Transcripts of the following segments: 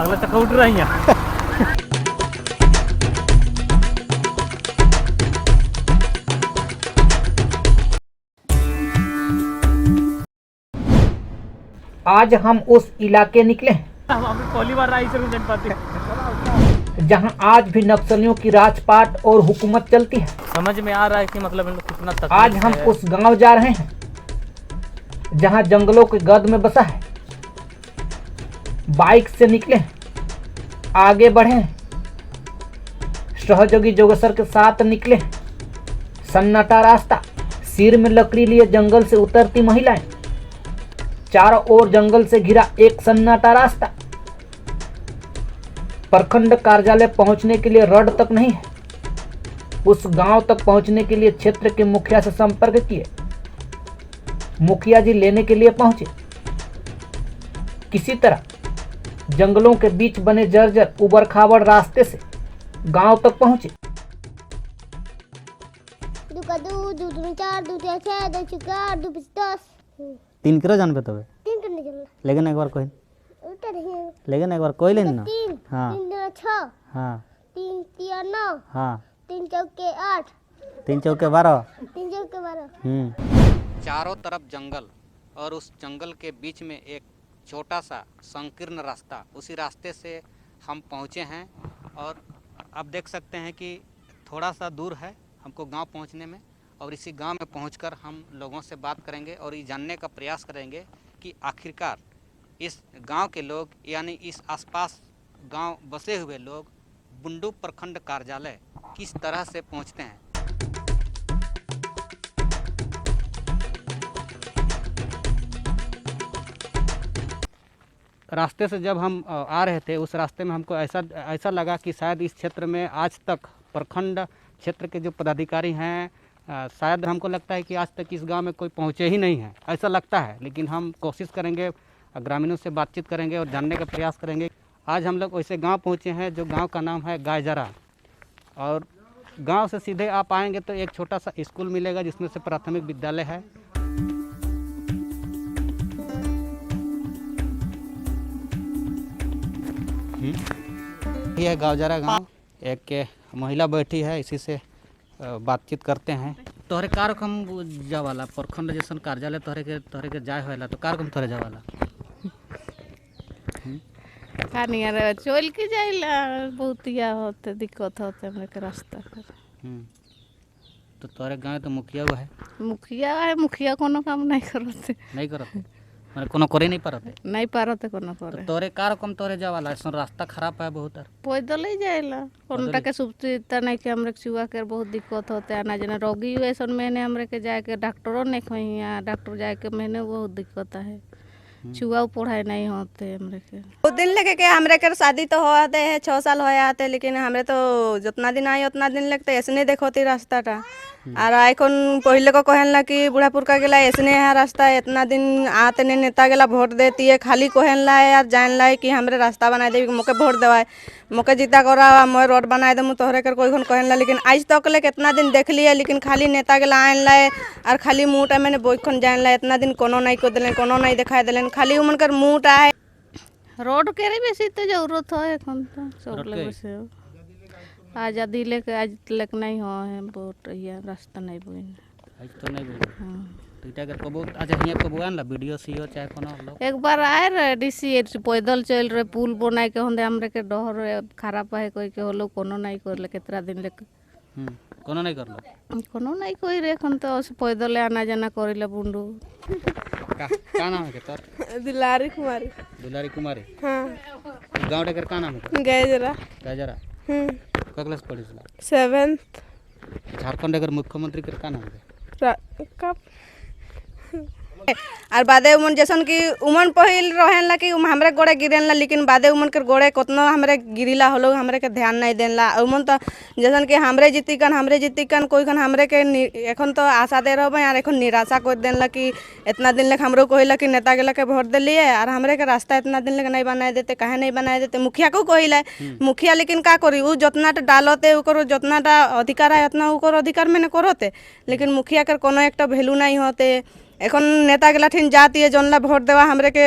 अगला चक्का उठ रही है। आज हम उस इलाके निकले हम अभी पहली बार आई से जनपद जहां आज भी नक्सलियों की राजपाट और हुकूमत चलती है। समझ में आ रहा है कि मतलब इन लोग कितना तकलीफ आज हम है। उस गांव जा रहे हैं जहां जंगलों के गद में बसा है। बाइक से निकले, आगे बढ़े, सहयोगी जोगेश्वर के साथ निकले। सन्नाटा रास्ता, सिर में लकड़ी लिए जंगल से उतरती महिलाएं, चारों ओर जंगल से घिरा एक सन्नाटा रास्ता। प्रखंड कार्यालय पहुंचने के लिए रड तक नहीं है। उस गांव तक पहुंचने के लिए क्षेत्र के मुखिया से संपर्क किए। मुखिया जी लेने के लिए पहुंचे। किसी तरह जंगलों के बीच बने जर्जर उबड़ खाबड़ रास्ते से गांव तक पहुंचे। 2 का 2, 2 दूनी 4, 2 तिया 6, 2 चौका 8, 2 पीछे 10। 3 किलो जानबे तबे 3 करने चलना लेकिन एक बार कोई उतर रही लेकिन एक बार कोई लेन ना 3, हाँ 3 दूना 6, हाँ 3 तिया 9, हाँ 3 चौके 8, 3 चौके 12 3 चौके 12। चारों तरफ जंगल और उस जंगल के बीच में एक छोटा सा संकीर्ण रास्ता, उसी रास्ते से हम पहुँचे हैं। और आप देख सकते हैं कि थोड़ा सा दूर है हमको गांव पहुंचने में, और इसी गांव में पहुंचकर हम लोगों से बात करेंगे और ये जानने का प्रयास करेंगे कि आखिरकार इस गांव के लोग यानी इस आसपास गांव बसे हुए लोग बुंडू प्रखंड कार्यालय किस तरह से पहुंचते हैं। रास्ते से जब हम आ रहे थे उस रास्ते में हमको ऐसा लगा कि शायद इस क्षेत्र में आज तक प्रखंड क्षेत्र के जो पदाधिकारी हैं शायद हमको लगता है कि आज तक इस गांव में कोई पहुंचे ही नहीं है, ऐसा लगता है। लेकिन हम कोशिश करेंगे, ग्रामीणों से बातचीत करेंगे और जानने का प्रयास करेंगे। आज हम लोग वैसे गांव पहुंचे हैं जो गांव का नाम है गायजरा, और गांव से सीधे आप आएंगे तो एक छोटा सा स्कूल मिलेगा जिसमें से प्राथमिक विद्यालय है। ये है गावजरा गांव। एक महिला बैठी है, इसी से बातचीत करते हैं। तोहरे कार्यक्रम जावाला प्रखंड जैसन कार्यालय तोहरे के जाए होला तो कार्यक्रम तोहरे जावाला खानिया चल के जाइला बहुत या होते दिक्कत होते हमरे के रास्ता पर। तो तोहरे गाँव तो मुखिया है। मुखिया कोनो काम नहीं करते माने कोनो करे नहीं पारते नहीं पारते कोनो करे। तोरे कार्यक्रम तोहरे जावाला ऐसा रास्ता खराब है बहुत। पैदल ही जाइला कोनटा के सुविधा नहीं के हमरे चुआ के बहुत दिक्कत होते आना जना रोगी ऐसा मैंने हमरे के जाए के डॉक्टरों नहीं खइया, डॉक्टर जाए के मैंने बहुत दिक्कत है। चुआ पढ़ाई नहीं होते हमरे के। बहुत दिन लगे के हमरे के शादी तो हो आते है 6 साल हो आते, लेकिन हमरे तो जितना दिन आई उतना दिन लगते ऐसने देखोती रास्ताटा। और এখন पहले को कहला कि बुढ़ापुर का गेला ऐसने है रास्ता, इतना दिन आते ने नेता गेला वोट देती है, खाली कहला यार जान ला कि हमरे रास्ता बनाए देवी, मोके वोट देवाए, मोके जीता करा मैं रोड बनाए दे तोहरे कर कोई कहला। लेकिन आज तक ले कितना दिन देख लिए, लेकिन खाली नेता गेला आन लाए और खाली मुँह मैंने बोखन जान ला, इतना दिन कोनो नहीं को दिले, कोनो नहीं दिखाई दिले, खाली उमन कर मुँह आए। रोड के बेसी तो जरूरत है এখন तो सब लोग से आज़ादी लेके आज तक नहीं हो है बहुत ये रास्ता नहीं बोई आज तो नहीं बोल। हां तो इटा कर कबो अच्छा हिया कबो आनला वीडियो सीओ चाहे कोनो लोग एक बार आए रहे डीसी पैदल चल रहे पुल बनाए के होंदे हमरे के डहर खराब है कोई के होलो कोनो नहीं कर ले कितना दिन ले कोनो नहीं करलो कोनो नहीं कोई रे खन तो पैदल आना जाना करिले बुंडू। का नाम है के तोर? दुलारी कुमारी। हां गांव डेकर का नाम है? गायजरा क्लास पढ़िसला 7th। झारखंड अगर मुख्यमंत्री के का नाम है? कब और बादे उमन जैसन कि उमन पहिल रहेला कि हमरे गोड़े गिरेला, लेकिन बादे उमन के गोड़े कितना हमरे गिरिला होलो हमरे के ध्यान नहीं देला। उमन तो जैसन कि हमरे जीतिकन कोई खन हमरे के एखन तो आशा दे रहबे और एखन निराशा कर देला कि इतना दिन लग हमरो कहला कि नेता गेला के वोट देलिए और हमरे के रास्ता इतना दिन लग नहीं बनाए देते, काहे नहीं बनाए देते। मुखिया को कहला, मुखिया लेकिन का करी उ जितना डालते ओकर जितना अधिकार है उतना ओकर अधिकार में न करते, लेकिन मुखिया के कोनो एक वैल्यू नहीं होते। এখন नेता गला ठिन जाती है जोनला वोट देवा हमरे के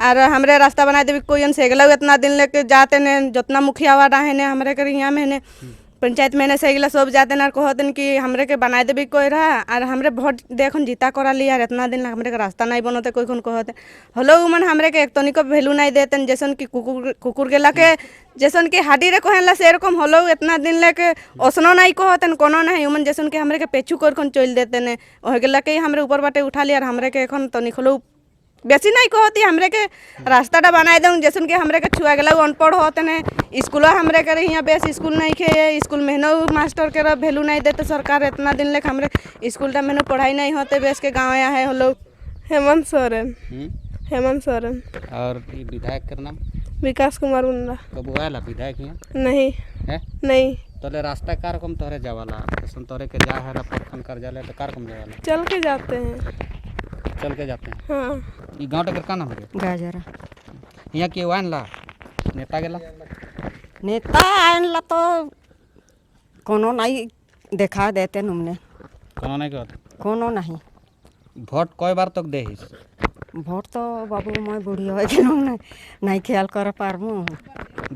और हमरे रास्ता बना देवी कोई से गला इतना दिन लेके जाते ने जितना मुखिया वाला है ने हमरे के यहाँ में ने पंचायत में से गला सब जाते ना कहते कि हमरे के बना देवी कोई रहा और हमरे वोट देखो जीता करा लिया और इतना दिन हमरे के रास्ता नहीं बनते कोई कौन कहते हलो मन हमरे के एक तनिक वैल्यू नहीं देते जैसन कि कुकुर गेला के जैसन कि हाडी रे कहला से एरकम हलो इतना दिन लेके ओसनो नहीं कहते कोनो नहीं उमन जैसन कि हमरे के पेचू कर कौन चल देते ने ओह गेला के हमरे ऊपर बाटे उठा लिया और हमरे के एखन तनिक हलो बेसी नहीं कहती हमरे के रास्ता बनाए दूँ जैसे कि हमरे के छुआ गला अनपढ़ होते ने स्कूल हमरे के यहाँ बेस स्कूल नहीं खे स्कूल में मास्टर के वैल्यू नहीं देते सरकार इतना दिन लेके हमरे स्कूल में पढ़ाई नहीं होते बेस के गाँव आया है हम लोग हेमंत सोरेन हेमंत सोरेन और ये विधायक का नाम विकास कुमार मुंडा कब आया विधायक यहाँ नहीं है नहीं तोले रास्ता कार कम तोरे जावाला जैसे तोरे के जा है पटखन कर जाले तो कार कम जावाला चल के जाते हैं चल के जाते हैं हाँ ये गाँव टकर का नाम है गाजरा यहाँ के वाइन ला नेता गेला नेता आनला तो कोनो नहीं देखा देते हमने कौन नहीं कहते कोनो नहीं वोट कई बार तक दे भोट तो बाबू मैं बूढ़ी हो गई नहीं ख्याल कर पारबू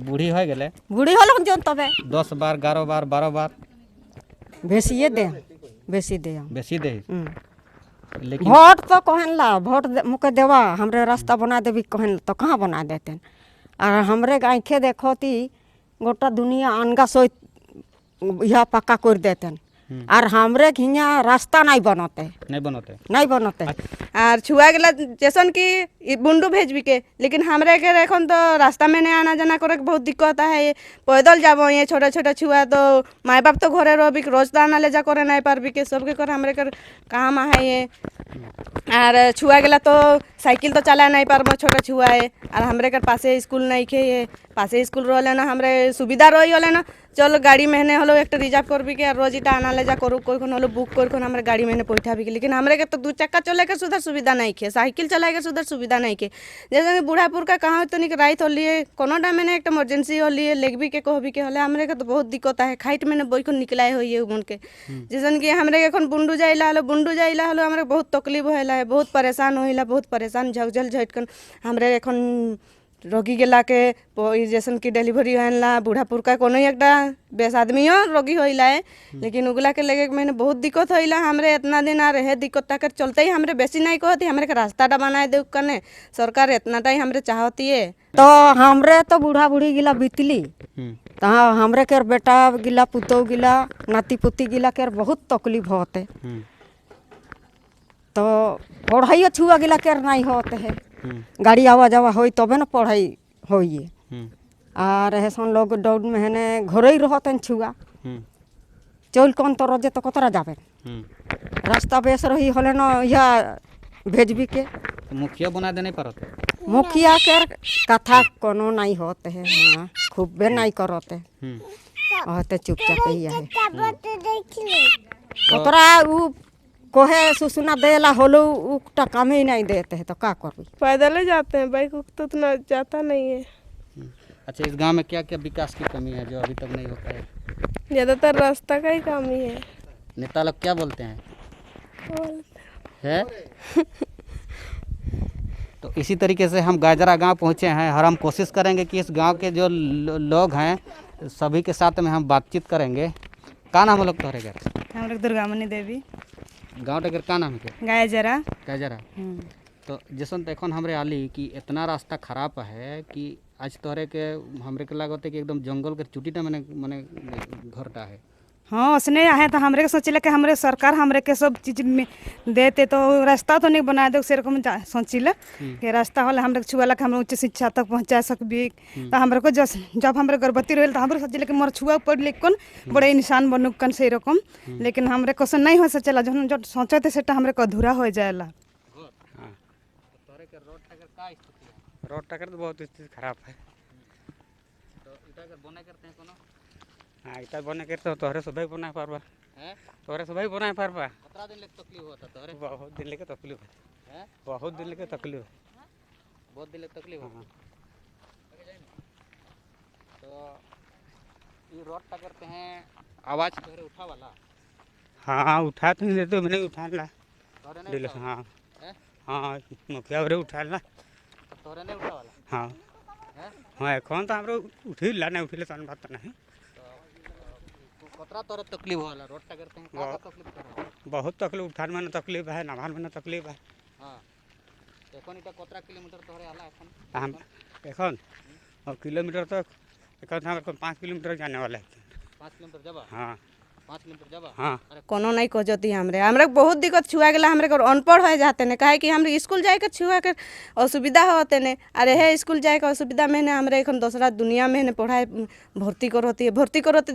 बूढ़ी हो गए बूढ़ी होल जो तबे 10 बार 11 बार 12 बार बेसिए दे बेसी दे बेसी दे लेकिन भोट तो कहन ला भोट मुके देवा हमरे रास्ता बना देवी कहन तो कहाँ बना देते और हमरे आँखें देखोती गोटा दुनिया अनगा सो यह पक्का कर देते और हमरे यहाँ रास्ता नहीं बनते नहीं बनते और छुआ गला जैसन कि बुंडू भेजबी के लेकिन हमरे के एखन तो रास्ता में नहीं आना जाना करे बहुत दिक्कत है पैदल जाबो ये छोटा छोटा छुआ तो माँ बाप तो घरे रह रोज तो आना ले जा करे नहीं पारबी के सबके कर हमरे कर काम है ये और छुआ गला तो साइकिल तो चला नहीं पारबो छोटा छुआ है और हमरे कर पासे स्कूल नहीं खे ये पासे स्कूल रहे ना हमरे सुविधा रही होले ना चलो गाड़ी महीने हलो एक रिजर्व कर भी के रोज इटा आना ले जा करू कोई हलो बुक कर हमारे गाड़ी महीने पैठा भी के लेकिन हमरे के तो 2 चक्का चले के सुधर सुविधा नहीं खे साइकिल चलाए के सुधर सुविधा नहीं खे जैसे कि बूढ़ापुर का कहाँ तो नहीं राइट हो लिए कोनो टाइम में एक इमरजेंसी हो लिए लेग भी के कह भी के हले हमरे के तो बहुत दिक्कत है खाइट में बोई को निकलाए हो ये उमन के जैसे कि हमरे के एखन बुंडू जाइला हलो हमरे बहुत तकलीफ होला है बहुत परेशान होइला बहुत परेशान झकझल झटकन हमरे एखन रोगी गेला के जैसन कि डिलीवरी होला बूढ़ापुर का कोनो एकटा बेस आदमियों रोगी होइला है लेकिन उगला के लेके मैंने बहुत दिक्कत होइला हमरे इतना दिन आ रहे दिक्कत तक चलते ही हमरे बेसी नहीं कहती हमरे के रास्ता बनाए दे कने सरकार इतना टाइम हमरे चाहती है तो हमरे तो बूढ़ा बूढ़ी गिला बीतली तो हमरे के बेटा गिला पुतो गिला नाती पुती गिला के बहुत तकलीफ होते तो पढ़ाई छुआ गिला के नहीं होते है गाड़ी आवा जावा हो तबे ना पढ़ाई होइए और ऐसा लॉकडाउन में है घरे ही रहते छुआ चल कौन तो रोजे तो कतरा जाबे रास्ता बेस रही होले ना या भेजबी के मुखिया बना दे नहीं पारते मुखिया के कथा कोनो नहीं होते है हाँ खूब नहीं करते होते चुपचाप ही है कतरा उ कोहे सुसुना देला होलो उकटा काम ही नहीं देते हैं तो क्या करबी पैदल ही जाते हैं बाइक तो उतना जाता नहीं है अच्छा इस गांव में क्या क्या विकास की कमी है जो अभी तक नहीं हो पाया ज़्यादातर रास्ता का ही कमी है नेता लोग क्या बोलते हैं है तो इसी तरीके से हम गाजरा गांव पहुंचे हैं और हम कोशिश करेंगे कि इस गांव के जो लोग हैं सभी के साथ में हम बातचीत करेंगे का नाम लोग तोहरे घर हम लोग दुर्गामणि देवी गाँव टकर का नाम है गाजरा गाजरा तो जैसन देखो हमरे आली कि इतना रास्ता खराब है कि आज तोहरे के हमरे के लागत है कि एकदम जंगल के चुटी मैंने मैंने घरटा है हाँ उसने है तो हमरे के सोचिले कि हमरे सरकार हमरे के सब चीज में देते तो रास्ता तो नहीं बना दे से रकम सोचिले कि रास्ता होला हमरे छुआ के हम उच्च शिक्षा तक पहुँचा सकबी तो हमरे को जब हमरे गर्भवती रहे तो हमरे सोचिले कि मोर छुआ पढ़ लिख कन बड़े इंसान बनू कन से रकम लेकिन हमरे क्वेश्चन नहीं हो सकेला जो सोचते से हमरे को अधूरा हो जाएला रोड टकर तो बहुत स्थिति खराब है तो इटा कर बना करते हैं कोनो हाँ इतना बने करते हो तोहरे सुबह बना पारबा तोहरे सुबह बना पारबा कितना दिन लेके तकलीफ होता तोहरे बहुत दिन लेके तकलीफ है बहुत दिन लेके तकलीफ बहुत दिन लेके तकलीफ हाँ तो ये रोड का करते हैं आवाज़ तोहरे उठा वाला हाँ उठा तो नहीं देते मैंने उठा ला तोहरे नहीं हाँ हाँ मुखिया बरे उठाल ना तो तोहरे नहीं उठा वाला हाँ हैं हाँ एखन तो हमरो उठिला नहीं उठिले तन बात नहीं कतरा तोरे तकलीफ होला रोड टा करते हैं का तकलीफ कर बहुत तकलीफ उठान में तकलीफ है नभान में तकलीफ है हां एखन इटा कतरा किलोमीटर तोहरे आला एखन हम एखन और किलोमीटर तक एखन हमको 5 किलोमीटर जाने वाला है 5 किलोमीटर जबा हाँ 5 किलोमीटर जबा हाँ कोनो नहीं खोजती हमरे बहुत दिक्कत छुआ गेला हमरे को अनपढ़ हो जाते ने काहे कि हमरे स्कूल जाए के छुआ के असुविधा होते ने अरे हे स्कूल जाए के असुविधा में ने हमरे एखन दूसरा दुनिया में ने पढ़ाई भर्ती करती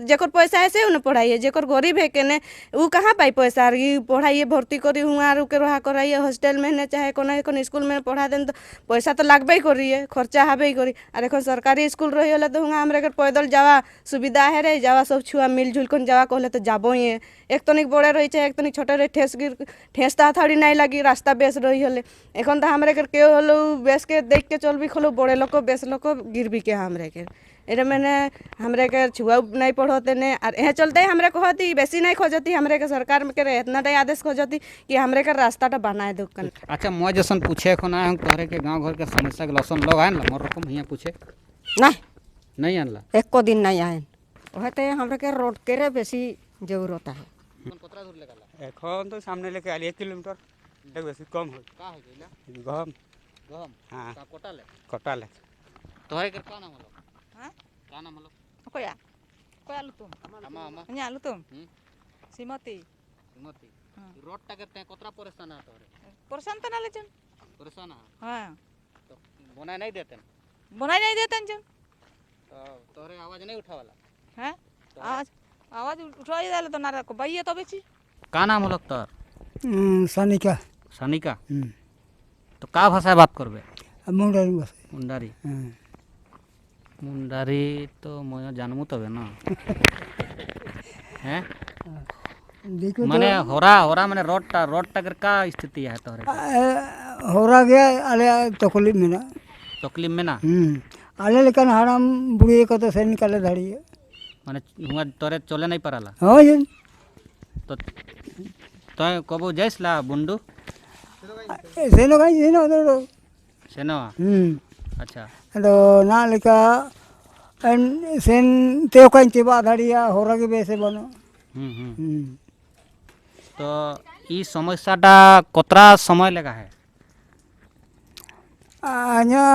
जेकर पैसा है से उन्हें पढ़ाई है जेकर गरीब है के ने उ कहाँ पाई पैसा ई पढ़ाई भर्ती करी हुआ के रहा कराइए हॉस्टल में ने चाहे कोनो स्कूल में पढ़ा देन तो पैसा तो लागबे ही करिए खर्चा हबे करी अरे एखन सरकारी स्कूल रही होला तो हुआ हमरे के पैदल जावा सुविधा है रे जावा सब छुआ मिलजुल कर जावा कहले तो जाबो ही एक तनिक बड़े रही है एक तनिक छोटे रही ठेस थाड़ी नहीं लगी रास्ता बेस रही हले एखन तो हमरे के केओ हलो बेस के देख के चल भी खलो बड़े लोग बेस लोग गिरबी के हमरे के एरे मैंने हमरे के छुआ नहीं पढ़ोते ने और यह चलते हमरे कहती बेसी नहीं खोजती हमरे के सरकार में के इतना टाइम आदेश खोजती कि हमरे के रास्ता बनाए दो कन अच्छा मैं जैसन पूछे एखन आए हम तोहरे के गांव घर के समस्या के लसन लोग आए ना मोर रकम हियां पूछे नहीं आनला एक को दिन नहीं आए कहते हमरे के रोड के रे बेसी जरूरत है कतरा दूर लेगाला एखन तो सामने लेके आली 1 किलोमीटर देख बेसी कम हो का है गइला गहम गहम हाँ का कोटाले कटाले तोहरे के का नाम हलो हाँ का नाम हलो कोया कोया लु तुम अमा अमा न्या लु तुम श्रीमती श्रीमती रोड टा करते हैं कतरा परेशान है तोहरे परेशान तो ना ले जन परेशान है हाँ तो बनाए नहीं देते बनाई नहीं देते जन तो तोहरे आवाज नहीं उठावाला हैं आवाज उठा ही डाले तो ना को भाई तो बेची का नाम हलो तोर सनिका सनिका तो का भाषा बात करबे मुंडारी बस मुंडारी मुंडारी तो मैं जानमु तबे ना हैं देखो माने होरा माने रोड टा कर का स्थिति है तोहरे होरा गया अले तकलीफ में ना तकलीफ में ना अले लेकिन हराम बुढ़ी को तो से निकाले धड़ी है माने हुआ तोरे चले नहीं पाराला हाँ जी तो कबो जाइसला बुंडू सेनो कहीं सेनो तो सेनो अच्छा तो ना लिखा सेन ते कहीं चिबा धड़िया होरा के बेसे बनो तो ई समस्याटा कतरा समय लगा है आ냐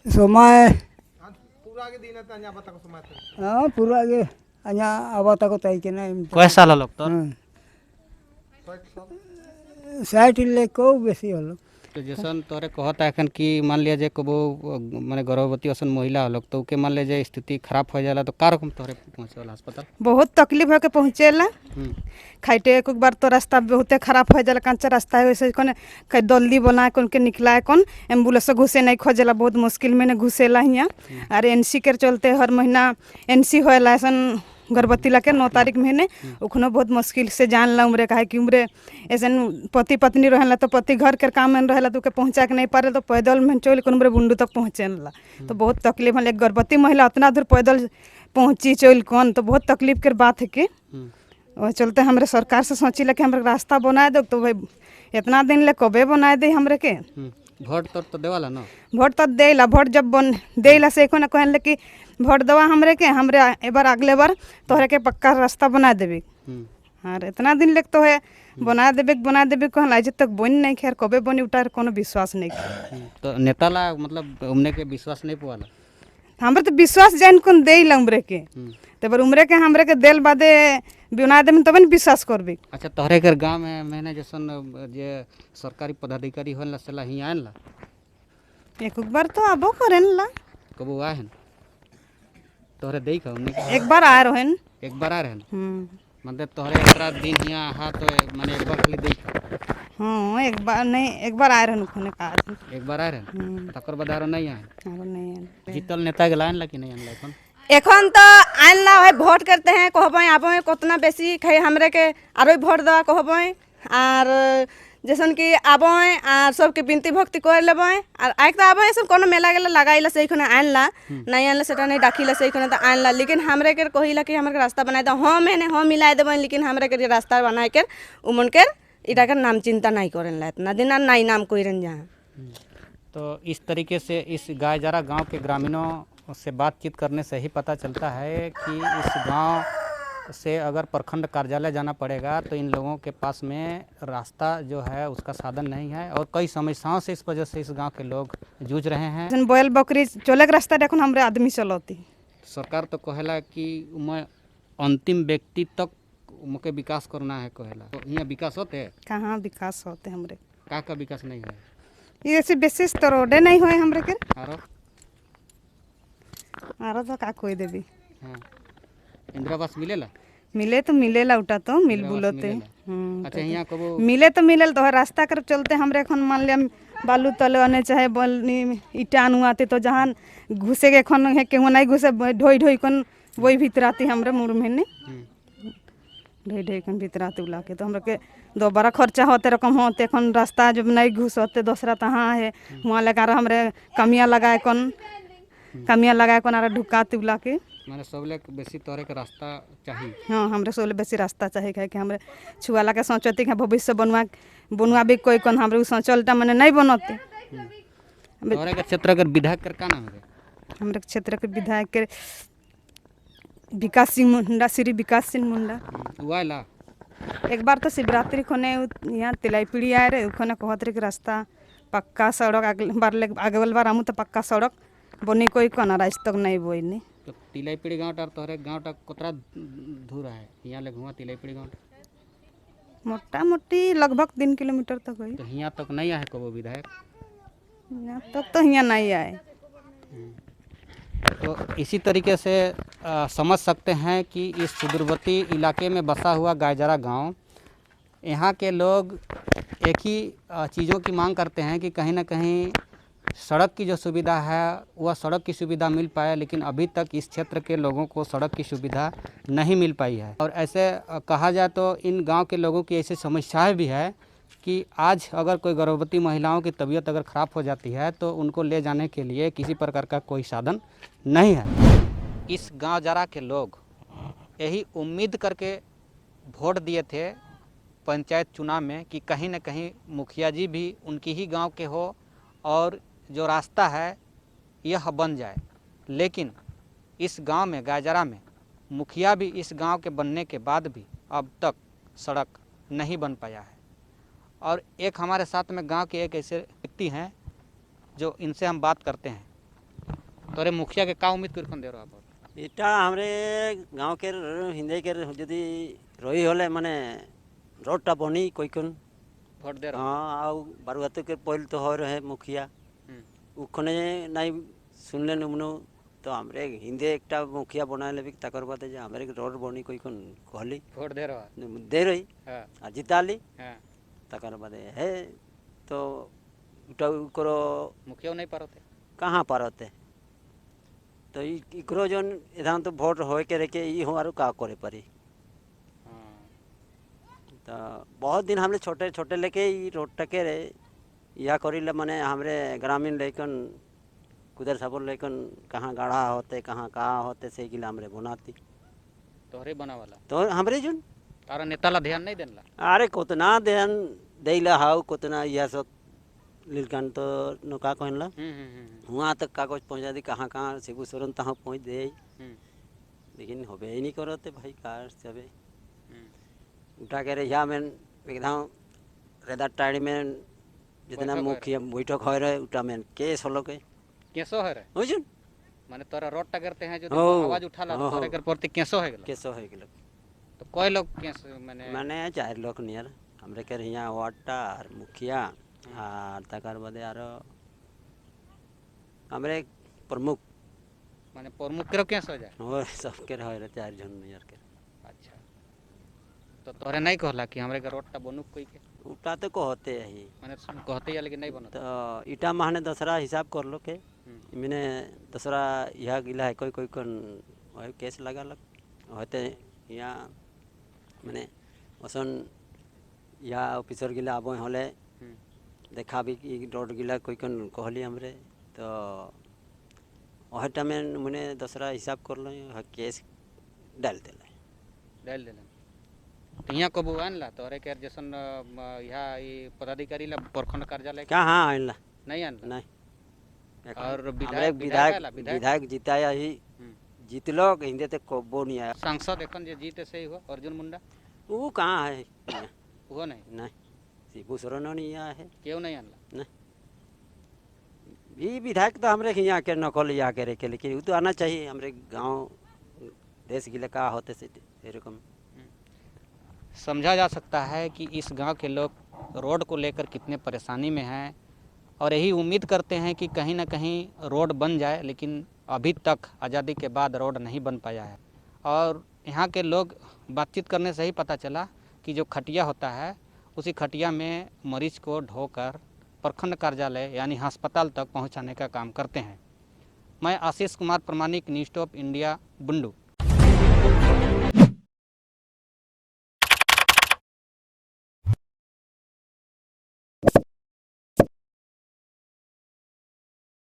समय हाँ पूरा के आ냐 आवा तक तय के ना कय साल लोग तो 60 ले को बेसी हलो तो जैसन तोरे कहता है कि मान लिया जे कबो माने गर्भवती असन महिला लोग तो के मान लिया जे स्थिति खराब हो जाला तो का रकम तोरे पहुंचे वाला अस्पताल बहुत तकलीफ है के पहुँचेला खाइटे एक बार तो रास्ता बहुते खराब हो जाला कंचा रास्ता है वैसे कौन दल्दी बना कौन के निकला है कौन एम्बुलेंस घुसे नहीं खोजेला बहुत मुश्किल में घुसेला हियाँ और एनसी के चलते हर महीना एनसी होला ऐसा गर्भवती ला के 9 तारीख महीने उखनो बहुत मुश्किल से जान ला उम्रे काहे कि उम्रे ऐसे पति पत्नी रहला तो पति घर के काम में रहला तो के पहुँचा के नहीं पारे तो पैदल में चल के उम्रे बुंडू तक पहुँचेला तो बहुत तकलीफ है गर्भवती महिला उतना दूर पैदल पहुँची चल कौन तो बहुत तकलीफ के बात है कि वह चलते हमरे सरकार से सोचिला कि हमारे रास्ता बनाए दो तो भाई इतना दिन ले कबे बनाए दे हमरे के वोट तो देवाला ना वोट तो देला वोट जब बन देला से को ना कहले कि वोट दवा हमरे के हमरे एबार अगले बार तोहरे के पक्का रास्ता बना देबे और इतना दिन लेक तो है बना देबे कहला आज तक बन नहीं खैर कबे बनी उतार कोनो विश्वास नहीं तो नेता ला मतलब उमने के विश्वास नहीं पुआला हमरे तो विश्वास जान कोन देला उमरे के ते बार उमरे के हमरे के देल बादे बिना दे में तबन विश्वास करबे अच्छा तोहरे के गांव में मैंने जैसन जे सरकारी पदाधिकारी होन ला सला ही आनला एक बार तो आबो करेनला कबो आहन तोहरे देख हमने एक बार आ रहन एक बार आ रहन मतलब तोहरे एकरा दिन हियां हा तो माने एक बार खाली देख हां एक बार नहीं एक बार आ रहन कोने का एक बार आ रहन तकर बाद आरो नहीं आए आरो नहीं आए जीतल नेता के लाइन ला कि नहीं आनला अपन एखन तो आनला है वोट करते हैं कहबे आबे कितना बेसी खाई हमरे के आरो वोट दवा कहबे और जैसन कि आबे और सबके बिनती भक्ति कर लेबे और आइक तो आबे सब कोनो मेला गेला लगाइला से एखने आनला नहीं आनला सेटा नहीं डाकिला से एखने तो आनला लेकिन हमरे के कहिला कि हमरे रास्ता बनाए दो हम एने हम मिलाए देबे लेकिन हमरे के रास्ता बनाए के उमन के इटा का नाम चिंता नहीं करें ला इतना दिन नहीं नाम कोई रन जहाँ। तो इस तरीके से इस गायजरा गांव के ग्रामीणों से बातचीत करने से ही पता चलता है कि इस गांव से अगर प्रखंड कार्यालय जाना पड़ेगा तो इन लोगों के पास में रास्ता जो है उसका साधन नहीं है और कई समस्याओं से इस वजह से इस गांव के लोग जूझ रहे हैं। बैल बकरी चले के रास्ता देखो हमरे आदमी चलती। सरकार तो कहेला कि मैं अंतिम व्यक्ति तक मुके विकास करना है कहेला, तो यहाँ विकास होते हैं? कहाँ विकास होते हमरे, का विकास नहीं है? ये ऐसे बेसिस तो रोडे नहीं हुए हमरे के। आरो तो का कोई देवी। हाँ, इंदिरा आवास मिलेला? मिले तो मिलेला उठा तो मिल बुलते। अच्छा, यहाँ कबो मिले तो मिलल तो रास्ता कर चलते हमरे खन मान लिया बालू तले आने चाहे बलनी ईटा अनुआते तो जहाँ घुसे के खन है के नहीं घुसे ढोई ढोई कन वही भीतराती हमरे मुड़ में ढोई ढोई कन भीतराती उला के तो हमरे के दोबारा खर्चा होते रकम होते खन रास्ता जब नहीं घुस होते दूसरा तहाँ है वहाँ लगा हमरे कमियाँ लगाए कन आरा ढुकाते उला के माने सबले बेसी तोरे के रास्ता चाहिए। हाँ, हमरे सबले बेसी रास्ता चाहिए है कि हमरे छुआला के सोचती कि भविष्य बनवा भी कोई कौन हमरे सोचलता मैंने नहीं बनते। तोरे के क्षेत्र के विधायक का नाम है? हमरे क्षेत्र के विधायक के विकास सिंह मुंडा, श्री विकास सिंह मुंडा। वाला एक बार तो शिवरात्रि खोने यहाँ तिलाई पीढ़ी आए रहे खोने कहत रहे कि रास्ता पक्का सड़क अगले बार आमू तो पक्का सड़क बनी कोई कौन आज तक नहीं बोई। तो तिलैपीड़ी गाँव टार तोहरे गाँव टार कतरा दूर है यहाँ ले घुमा तिलैपीड़ी गाँव? मोटा मोटी लगभग 3 किलोमीटर तक हुई। तो यहाँ तक नहीं आए कबो विधायक? यहाँ तक तो यहाँ नहीं आए। तो इसी तरीके से समझ सकते हैं कि इस सुदूरवर्ती इलाके में बसा हुआ गायजरा गांव, यहाँ के लोग एक ही चीज़ों की मांग करते हैं कि कहीं ना कहीं सड़क की जो सुविधा है वह सड़क की सुविधा मिल पाए, लेकिन अभी तक इस क्षेत्र के लोगों को सड़क की सुविधा नहीं मिल पाई है। और ऐसे कहा जाए तो इन गांव के लोगों की ऐसी समस्याएं भी है कि आज अगर कोई गर्भवती महिलाओं की तबीयत अगर ख़राब हो जाती है तो उनको ले जाने के लिए किसी प्रकार का कोई साधन नहीं है। इस गाँव जरा के लोग यही उम्मीद करके वोट दिए थे पंचायत चुनाव में कि कहीं न कहीं मुखिया जी भी उनकी ही गाँव के हो और जो रास्ता है यह बन जाए, लेकिन इस गांव में गायजरा में मुखिया भी इस गांव के बनने के बाद भी अब तक सड़क नहीं बन पाया है। और एक हमारे साथ में गांव के एक ऐसे व्यक्ति हैं जो इनसे हम बात करते हैं। तोरे मुखिया के का उम्मीद कर दे रहा आप? इटा हमरे गांव के हिंदे के यदि रही होले माने रोडटा बनी कोई कोन भोट दे रहा। हाँ आउ बारुआते के पहले तो हो रहे मुखिया उखने नहीं सुनले नुमनो तो हमरे हिंदे एकटा मुखिया बना लेबी तकर बाद जे हमरे रोड बनी कोई कोन कहली भोट दे रहा दे रही आ जिताली तकर बाद है तो उटा करो मुखिया नहीं पारते कहाँ पारते तो इकरो जन इधान तो वोट होए के रखे ई हमारो का करे परी। तो बहुत दिन हमने छोटे छोटे लेके ई रोड टके रे यह करी माने हमरे ग्रामीण लेकिन कुदर सबल लेकिन कहाँ गाढ़ा होते कहाँ होते से गिला हमरे बनाती तोहरे बना वाला तो हमरे जुन तारा नेता ला ध्यान नहीं देला। अरे कोतना ध्यान देला हाउ कोतना यह सब लीलकान तो नौका कहला वहाँ तक कागज पहुँचा दी कहाँ सिबू सोरन तहाँ पहुँच दे लेकिन होबे ही नहीं करते भाई कार सबे उठा के यहाँ में एकदम रेदा टाड़ी में जितना मुखिया बैठक हो रहे उठा में केस होलो के केसो है रे बुझुन माने तोरा रोड टा करते हैं जो आवाज उठा ला तोरे कर प्रति केसो है गेलो तो कोई लोग केस माने 4 लोग नियर हमरे के यहाँ वार्डटा और मुखिया और तकर बादे आरो हमरे प्रमुख माने प्रमुख के केस हो जाए और सब के रहे 4 जन नियर के। अच्छा तो तोरे नहीं कहला कि हमरे के रोड टा बनू कोई के उठा तो कहते ही माने कहते या लेकिन नहीं बनो तो इटा माने दूसरा हिसाब कर लो के मैंने दूसरा यह गिला है कोई कौन केस लगा लग होते यहाँ मैंने ओसन या ऑफिसर गिला अब हले देखा भी कि रोड गिला कोई कौन कहली हमरे तो वहटा में मैंने दूसरा हिसाब कर लो केस डाल देला तो यहाँ कब हुआ ना तो अरे केर जैसन यहाँ ये पदाधिकारी ला प्रखंड कार्यालय क्या हाँ आइला नहीं आनला नहीं और हमरे विधायक जिताया ही जीतलो हिंदे ते कबो नहीं आया सांसद एखन जे जीते से हो अर्जुन मुंडा वो कहाँ है वो नहीं नहीं शिबू सोरेन नहीं आया है क्यों नहीं आनला ये विधायक तो हमरे यहाँ के नकल या करे के लेकिन वो तो आना चाहिए हमरे गांव देश के लिए का होते से एरकम समझा जा सकता है कि इस गांव के लोग रोड को लेकर कितने परेशानी में हैं और यही उम्मीद करते हैं कि कहीं ना कहीं रोड बन जाए, लेकिन अभी तक आज़ादी के बाद रोड नहीं बन पाया है। और यहाँ के लोग बातचीत करने से ही पता चला कि जो खटिया होता है उसी खटिया में मरीज को ढोकर प्रखंड कार्यालय यानी अस्पताल तक पहुँचाने का काम करते हैं। मैं आशीष कुमार प्रमाणिक, न्यूज़ टॉप इंडिया, बुंडू।